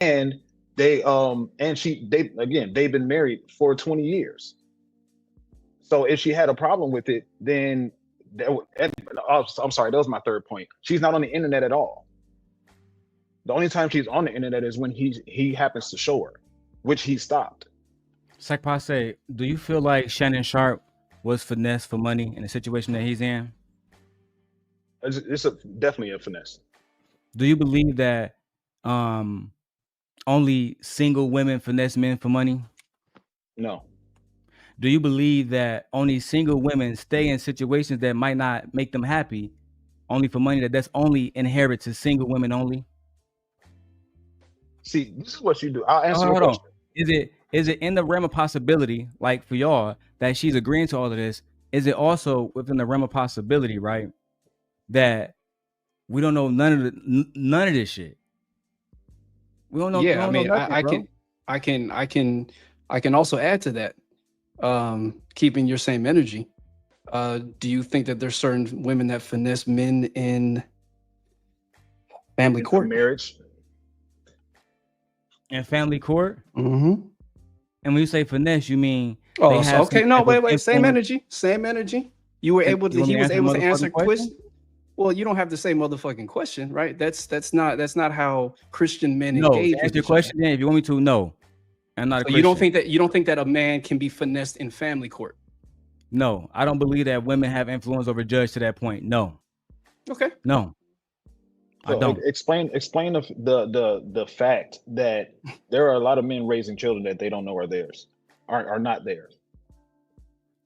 and they've been married for 20 years. So if she had a problem with it, then I'm sorry, that was my third point. She's not on the internet at all. The only time she's on the internet is when he happens to show her, which he stopped. Sakpase, do you feel like Shannon Sharp was finessed for money in the situation that he's in? It's definitely a finesse. Do you believe that only single women finesse men for money? No. Do you believe that only single women stay in situations that might not make them happy only for money, that's only inherent to single women only? See, this is what you do. I'll answer Hold the on. question. Is it in the realm of possibility, like for y'all, that she's agreeing to all of this? Is it also within the realm of possibility, right, that we don't know none of this shit? We don't know. Yeah, I mean, I can also add to that. Keeping your same energy. Do you think that there's certain women that finesse men in family court? Marriage. In family court? Mm-hmm. And when you say finesse, you mean okay. No, wait. Same energy. You were able to. He was able to answer question. Well, you don't have to say motherfucking question, right? That's not how Christian men engage. No, answer your question then. If you want me to, no. I'm not a Christian. You don't think that a man can be finessed in family court? No, I don't believe that women have influence over judge to that point. No. Okay. No. So I don't. Explain the fact that there are a lot of men raising children that they don't know are theirs, are not theirs.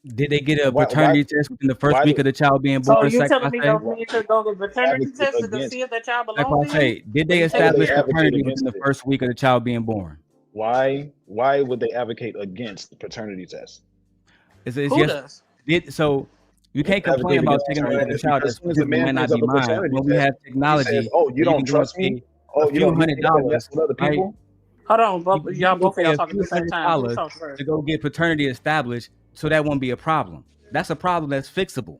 Did they get a paternity test within the first week of the child being born? So you telling me those men should go get paternity tests to see if the child belongs to you? Did they establish paternity within the first week of the child being born? Why would they advocate against the paternity test? Who does? So you can't complain about taking away the child as soon as the man not be mine. When we have technology, says, "Oh, you don't trust me? Oh, you don't $100 with other people?" Hold on, y'all both of y'all talking at the same time. To go get paternity established, so that won't be a problem. That's a problem that's fixable.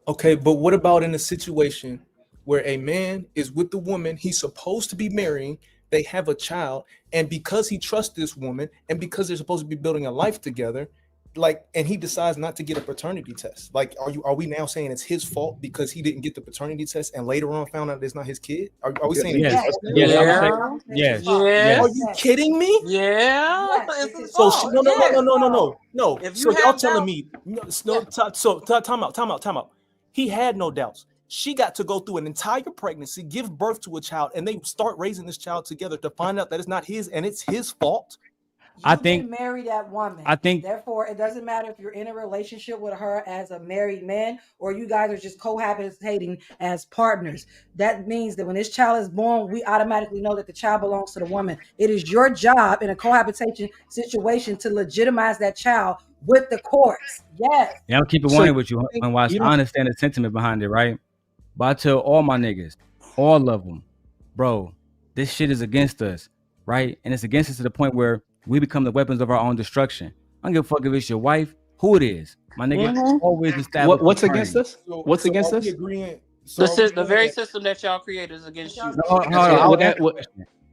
Okay, but what about in a situation where a man is with the woman he's supposed to be marrying? They have a child, and because he trusts this woman, and because they're supposed to be building a life together, and he decides not to get a paternity test. Are we now saying it's his fault because he didn't get the paternity test and later on found out it's not his kid? Are we saying yes? Yes. Are you kidding me? Yeah. So no. So y'all telling me time out. He had no doubts. She got to go through an entire pregnancy, give birth to a child, and they start raising this child together to find out that it's not his and it's his fault. You didn't marry that woman. I think therefore it doesn't matter if you're in a relationship with her as a married man or you guys are just cohabitating as partners. That means that when this child is born, we automatically know that the child belongs to the woman. It is your job in a cohabitation situation to legitimize that child with the courts. Yes. Yeah, I'll keep it 100 with you. And I understand the sentiment behind it, right? But I tell all my niggas, all of them, bro, this shit is against us, right? And it's against us to the point where we become the weapons of our own destruction. I don't give a fuck if it's your wife, who it is. My nigga, always establish. What's against us? What's against us? The very system that y'all created is against you.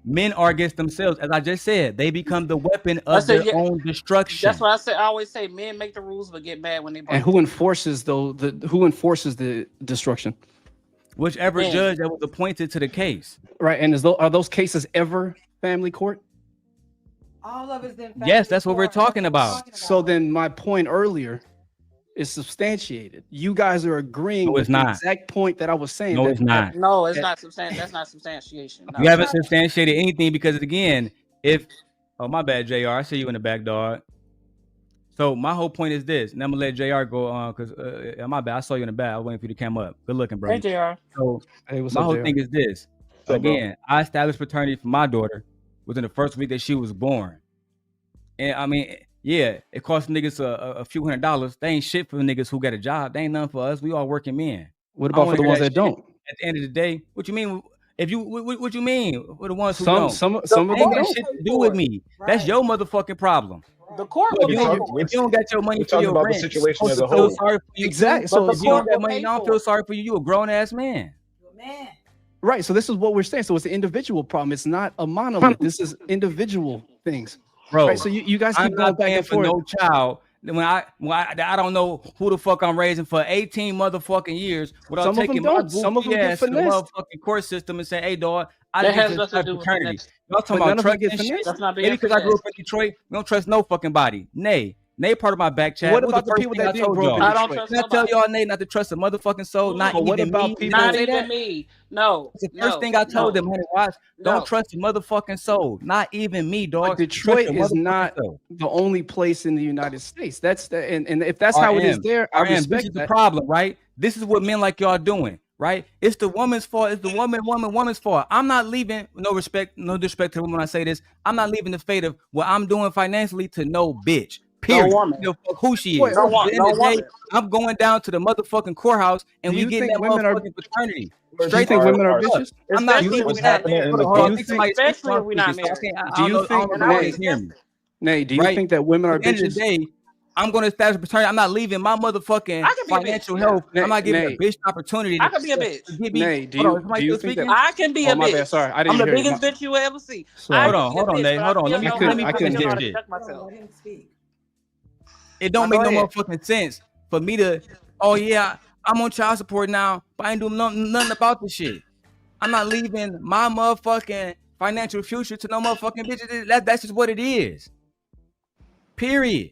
Men are against themselves, as I just said. They become the weapon of their own destruction. That's why I always say men make the rules but get mad when they break. And who enforces the destruction? Whichever judge that was appointed to the case. Right, and are those cases ever family court? All of it's in family yes, that's what court. we're talking about. So then my point earlier is substantiated. You guys are agreeing with the exact point that I was saying. No, it's not. No, it's not substantiation. That's not substantiation. No, you haven't substantiated anything because, again, oh, my bad, JR. I see you in the back, dog. So my whole point is this, and I'm gonna let JR go on because my bad. I saw you in the back. I was waiting for you to come up. Good looking, bro. Hey, JR. So my whole thing is this. Again, I established paternity for my daughter within the first week that she was born. And I mean, yeah, it costs niggas a few $100. They ain't shit for the niggas who got a job. They ain't nothing for us. We all working men. What about for the ones that don't? At the end of the day, what you mean? What you mean for the ones who don't? Some of them got shit to do with me. Right. That's your motherfucking problem. The court. If you don't got your money for your rent, the situation as a whole. Exactly. So if you don't got money, I don't feel sorry for you. You a grown ass man. Man. Right. So this is what we're saying. So it's an individual problem. It's not a monolith. This is individual things. Bro, right. So you guys I'm keep going not back paying and for forth. no child. When I don't know who the fuck I'm raising for 18 motherfucking years without Some of them taking my don't. Some of them goofy get ass to the finessed. motherfucking court system and saying, hey dog, I That need has this nothing to do with paternity. finesse. Y'all talking But about none of them trust get and shit? finessed. That's not being Maybe because I grew up finessed. in Detroit, we don't trust no fucking body. Nay part of my back chat. What What was about the the first people thing that I didn't told grow up in y'all? I don't Detroit? trust Did I tell nobody. y'all, Nay, not to trust a motherfucking soul? Not But what even about me. people- Did I Not say even that? me. No. It's the first thing I told them, honey. Watch. Don't trust a motherfucking soul. Not even me, But dog. Detroit Trust your is motherfucking not soul. the only place in the United States. That's the and if that's how it is there, I This respect is the that. problem, right? This is what men like y'all doing, right? It's the woman's fault. It's the woman's fault. I'm not leaving. No disrespect to the woman when I say this. I'm not leaving the fate of what I'm doing financially to no bitch. Period. No woman. You know, fuck who she Wait, is. No At woman. the end No of the day, woman. I'm going down to the motherfucking courthouse and Do we you getting think that women are- motherfucking paternity. Do you Straight think the women are fuck up. bitches? I'm not Especially leaving if What's we're that. not happening in married. the Hold on. I court? think somebody speaking Especially while if I'm we're not speaking, so I married. can't. Do you think- I don't And know I if would you Nay, can hear me. Nay, do you Right? think that women are At the end of the bitches? day, I'm going to establish paternity. I'm not leaving my motherfucking I can be a financial bitch. health. Yeah. I'm not giving Nay. a bitch opportunity I can be a to bitch. give me. Nay, do Hold on, you is somebody do you still think that? speaking? I can be Oh, a my bitch. bad. Sorry, I didn't I'm the hear you. biggest bitch you will ever see. Sorry. I Hold can on, be a bitch, but I hold on. still Let know me how I to couldn't finish hear this how to you. shit. protect myself. Let him speak. It don't Go make no ahead. motherfucking sense for me to. Oh yeah, I'm on child support now, but I ain't doing nothing about this shit. I'm not leaving my motherfucking financial future to no motherfucking bitch. That's just what it is. Period.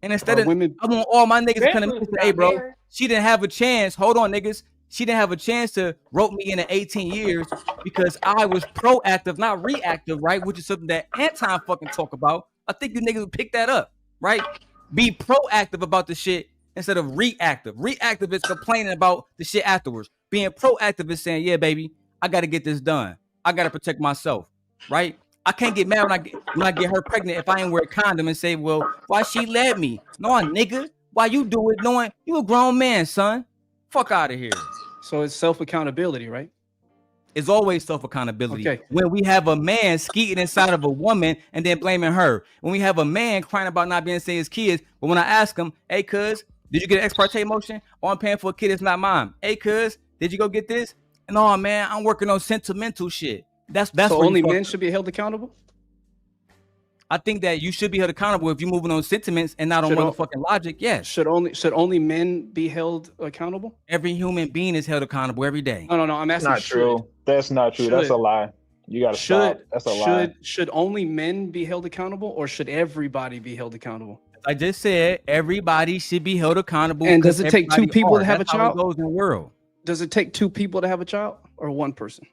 And instead of Women, I want all my niggas to come to me Especially and if say, we're hey not bro, married. she didn't have a chance. Hold on, niggas. She didn't have a chance to rope me in at 18 years because I was proactive, not reactive, right? Which is something that Anton fucking talk about. I think you niggas would pick that up, right? Be proactive about the shit instead of reactive. Reactive is complaining about the shit afterwards. Being proactive is saying, yeah, baby, I got to get this done. I got to protect myself, right? I can't get mad when I get her pregnant if I ain't wear a condom and say, well, why she let me? No, nigga. Why you do it knowing you a grown man, son? Fuck out of here. so it's self-accountability, right? It's always self-accountability. Okay. When we have a man skeeting inside of a woman and then blaming her. When we have a man crying about not being seen his kids, but when I ask him, hey, cuz, did you get an ex parte motion? Oh, I'm paying for a kid, it's not mine. Hey, cuz, did you go get this? And oh man, I'm working on sentimental shit. That's So where only you fuck men up. should be held accountable? I think that you should be held accountable if you're moving on sentiments and not on Should all- motherfucking logic. Yes. Should only men be held accountable? Every human being is held accountable every day. No, I'm That's asking. not true. That's not true. That's a Should. lie. You gotta stop. That's a lie. Should only men be held accountable, or should everybody be held accountable? I just said everybody should be held accountable. And does it take two everybody people are. to have That's a how it child? goes in the world. Does it take two people to have a child, or one person?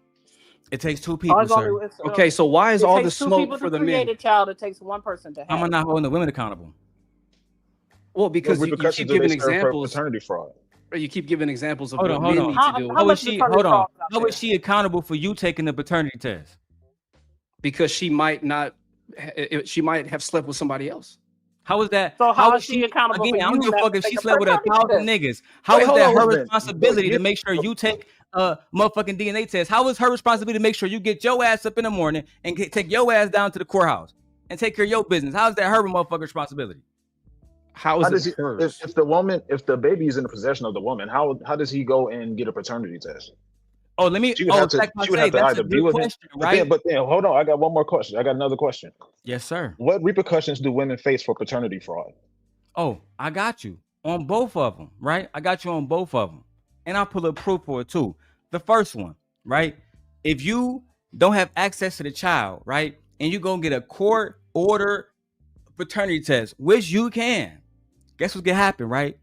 It takes two people, sir. Okay, so why is It all the takes two smoke people for to the create men? a child. It takes one person to have. How am I not holding the women accountable? Well, because What you repercussions keep do they giving serve for examples. paternity fraud? Or you keep giving examples of Hold what on, hold men on. need to do. How much is she? paternity Hold on. fraud out How there? is she accountable for you taking the paternity test? Because she might not. She might have slept with somebody else. How is that? So how is is she accountable Again, for I don't you give a not fuck to if she take a slept with 1,000 paternity niggas. How Wait, is hold that on, her listen, responsibility but to make sure you take a motherfucking DNA test? How is her responsibility to make sure you get your ass up in the morning and take your ass down to the courthouse and take care of your business? How is that her motherfucking responsibility? How is it hers? If the baby is in the possession of the woman, how does he go and get a paternity test? Oh, let me. She would have to That's a either be good with him. question, right? But then hold on, I got one more question. I got another question. Yes, sir. What repercussions do women face for paternity fraud? Oh, I got you on both of them, right? I got you on both of them. And I'll pull up proof for it too. The first one, right? If you don't have access to the child, right? And you go get a court order paternity test, which you can, guess what's gonna happen, right?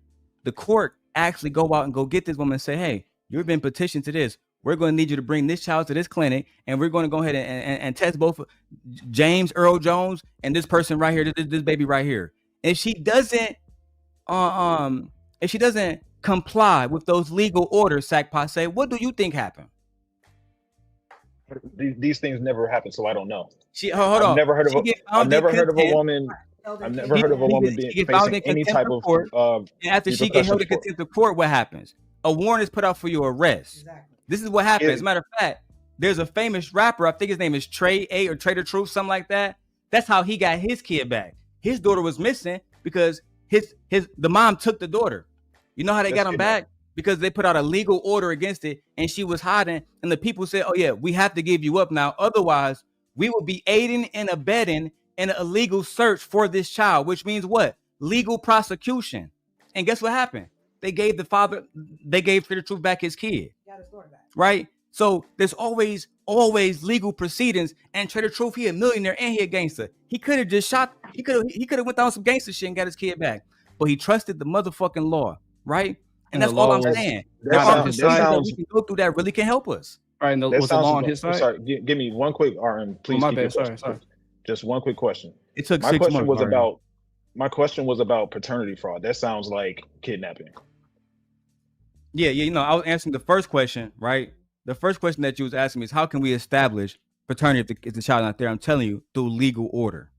The court actually go out and go get this woman and say, hey, you've been petitioned to this. We're going to need you to bring this child to this clinic, and we're going to go ahead and test both James Earl Jones and this person right here, this baby right here. If she doesn't comply with those legal orders, Sac Passe, what do you think happened? These things never happen, so I don't know. I've never heard of a woman. I've never heard of a woman facing any type of and after she get held in contempt of court, what happens? A warrant is put out for your arrest. Exactly. This is what happens. As a matter of fact, there's a famous rapper, I think his name is Trey A or Trader Truth, something like that. That's how he got his kid back. His daughter was missing because the mom took the daughter. You know how they got him back? because they put out a legal order against it, and she was hiding. And the people said, "Oh yeah, we have to give you up now, otherwise we will be aiding and abetting in an illegal search for this child," which means what? Legal prosecution. And guess what happened? They gave Trader Truth back his kid. Right? So there's always legal proceedings. And Trader Truth, he a millionaire and he a gangster. He could have just shot. He could have went down some gangster shit and got his kid back. But he trusted the motherfucking law, right? And that's all I'm saying. We can go through that really can help us. All right, was the law on his side? Sorry, give me one quick, Aaron, please. My bad. Sorry. Just one quick question. It took my 6 question months. My question was about paternity fraud. That sounds like kidnapping. Yeah. You know, I was answering the first question, right? The first question that you was asking me is how can we establish paternity if the child not there? I'm telling you, through legal order,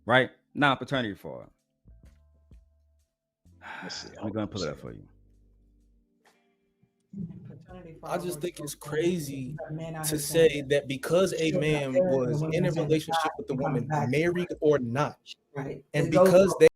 right? Not paternity fraud. I'm going to pull it up for you. I just think it's crazy to say that because a man was in a relationship with the woman, married or not, and because they